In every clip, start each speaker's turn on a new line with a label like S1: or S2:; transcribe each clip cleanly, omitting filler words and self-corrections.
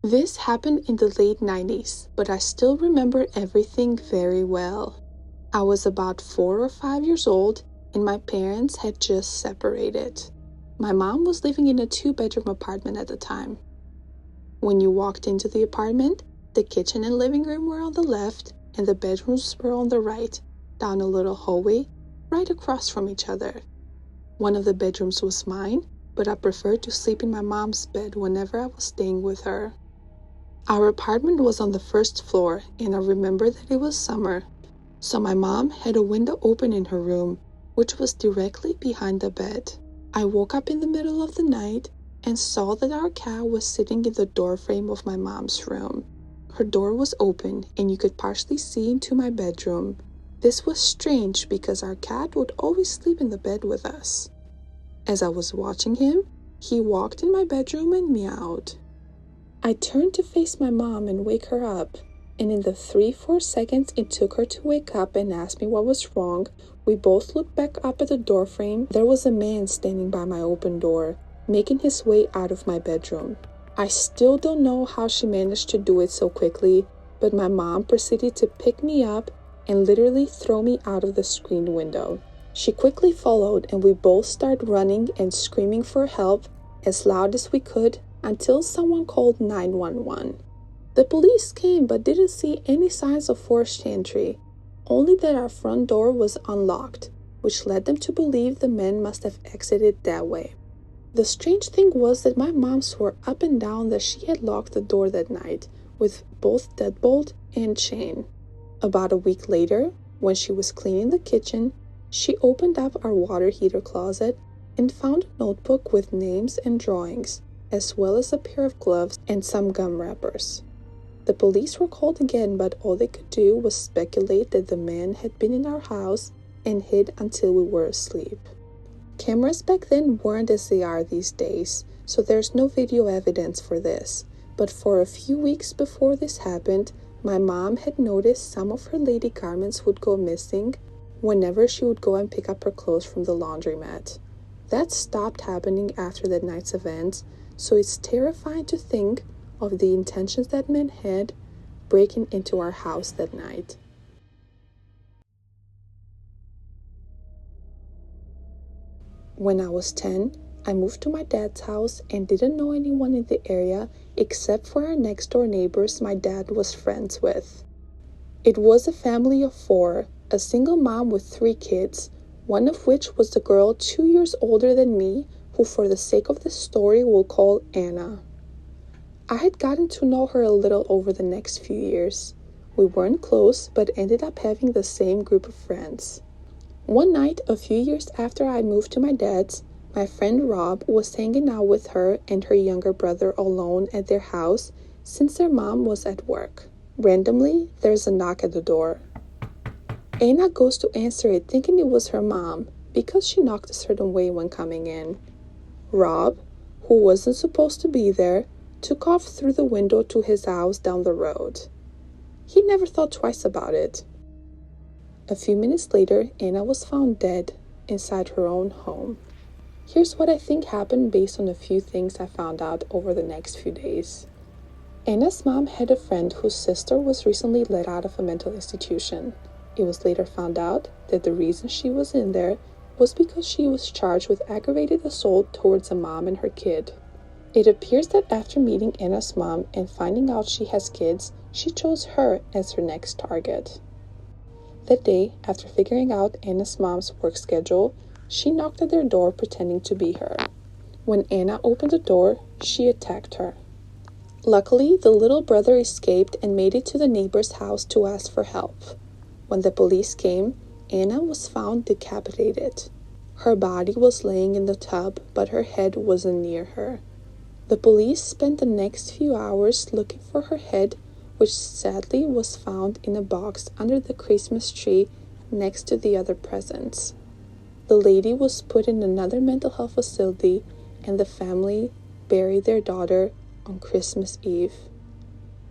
S1: This happened in the late 90s, but I still remember everything very well. I was about 4 or 5 years old, and my parents had just separated. My mom was living in a 2-bedroom apartment at the time. When you walked into the apartment, the kitchen and living room were on the left, and the bedrooms were on the right, down a little hallway, right across from each other. One of the bedrooms was mine, but I preferred to sleep in my mom's bed whenever I was staying with her. Our apartment was on the first floor, and I remember that it was summer, so my mom had a window open in her room, which was directly behind the bed. I woke up in the middle of the night and saw that our cat was sitting in the doorframe of my mom's room. Her door was open, and you could partially see into my bedroom. This was strange because our cat would always sleep in the bed with us. As I was watching him, he walked in my bedroom and meowed. I turned to face my mom and wake her up, and in the 3-4 seconds it took her to wake up and ask me what was wrong, we both looked back up at the doorframe. There was a man standing by my open door, making his way out of my bedroom. I still don't know how she managed to do it so quickly, but my mom proceeded to pick me up and literally throw me out of the screened window. She quickly followed, and we both started running and screaming for help as loud as we could until someone called 911. The police came but didn't see any signs of forced entry, only that our front door was unlocked, which led them to believe the men must have exited that way. The strange thing was that my mom swore up and down that she had locked the door that night with both deadbolt and chain. About a week later, when she was cleaning the kitchen, she opened up our water heater closet and found a notebook with names and drawings, as well as a pair of gloves and some gum wrappers. The police were called again, but all they could do was speculate that the man had been in our house and hid until we were asleep. Cameras back then weren't as they are these days, so there's no video evidence for this, but for a few weeks before this happened, my mom had noticed some of her lady garments would go missing whenever she would go and pick up her clothes from the laundromat. That stopped happening after that night's events, so it's terrifying to think of the intentions that men had breaking into our house that night. When I was 10, I moved to my dad's house and didn't know anyone in the area except for our next door neighbors my dad was friends with. It was a family of 4, a single mom with 3 kids, one of which was the girl 2 years older than me, who for the sake of the story we'll call Anna. I had gotten to know her a little over the next few years. We weren't close, but ended up having the same group of friends. One night, a few years after I moved to my dad's, my friend Rob was hanging out with her and her younger brother alone at their house since their mom was at work. Randomly, there's a knock at the door. Anna goes to answer it thinking it was her mom because she knocked a certain way when coming in. Rob, who wasn't supposed to be there, took off through the window to his house down the road. He never thought twice about it. A few minutes later, Anna was found dead inside her own home. Here's what I think happened based on a few things I found out over the next few days. Anna's mom had a friend whose sister was recently let out of a mental institution. It was later found out that the reason she was in there was because she was charged with aggravated assault towards a mom and her kid. It appears that after meeting Anna's mom and finding out she has kids, she chose her as her next target. That day, after figuring out Anna's mom's work schedule, she knocked at their door pretending to be her. When Anna opened the door, she attacked her. Luckily, the little brother escaped and made it to the neighbor's house to ask for help. When the police came, Anna was found decapitated. Her body was laying in the tub, but her head wasn't near her. The police spent the next few hours looking for her head, which sadly was found in a box under the Christmas tree next to the other presents. The lady was put in another mental health facility, and the family buried their daughter on Christmas Eve.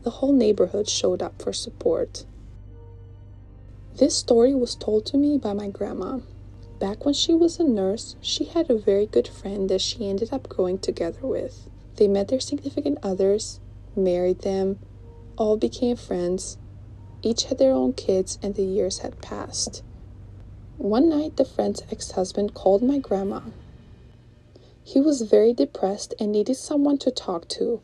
S1: The whole neighborhood showed up for support. This story was told to me by my grandma. Back when she was a nurse, she had a very good friend that she ended up growing together with. They met their significant others, married them, all became friends. Each had their own kids, and the years had passed. One night, the friend's ex-husband called my grandma. He was very depressed and needed someone to talk to,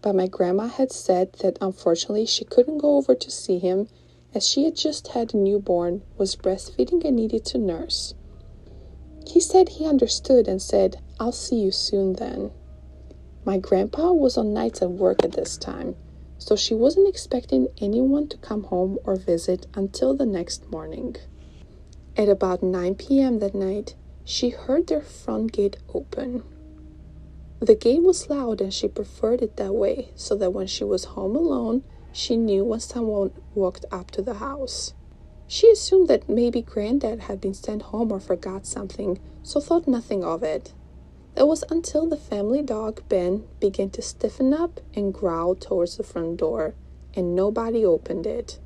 S1: but my grandma had said that unfortunately she couldn't go over to see him as she had just had a newborn, was breastfeeding, and needed to nurse. He said he understood and said, "I'll see you soon then." My grandpa was on nights at work at this time, so she wasn't expecting anyone to come home or visit until the next morning. At about 9 p.m. that night, she heard their front gate open. The gate was loud and she preferred it that way, so that when she was home alone, she knew when someone walked up to the house. She assumed that maybe Granddad had been sent home or forgot something, so thought nothing of it. It was until the family dog, Ben, began to stiffen up and growl towards the front door, and nobody opened it.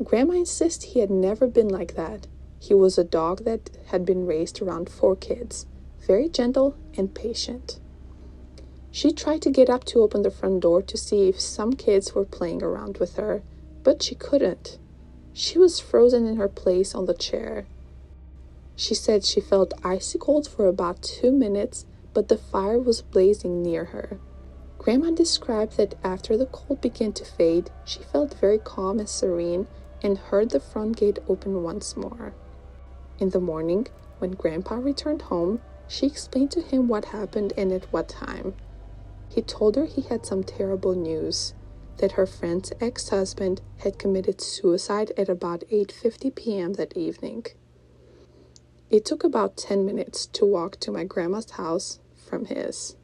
S1: Grandma insisted he had never been like that. He was a dog that had been raised around 4 kids, very gentle and patient. She tried to get up to open the front door to see if some kids were playing around with her, but she couldn't. She was frozen in her place on the chair. She said she felt icy cold for about 2 minutes, but the fire was blazing near her. Grandma described that after the cold began to fade, she felt very calm and serene and heard the front gate open once more. In the morning, when Grandpa returned home, she explained to him what happened and at what time. He told her he had some terrible news, that her friend's ex-husband had committed suicide at about 8:50 p.m. that evening. It took about 10 minutes to walk to my grandma's house from his.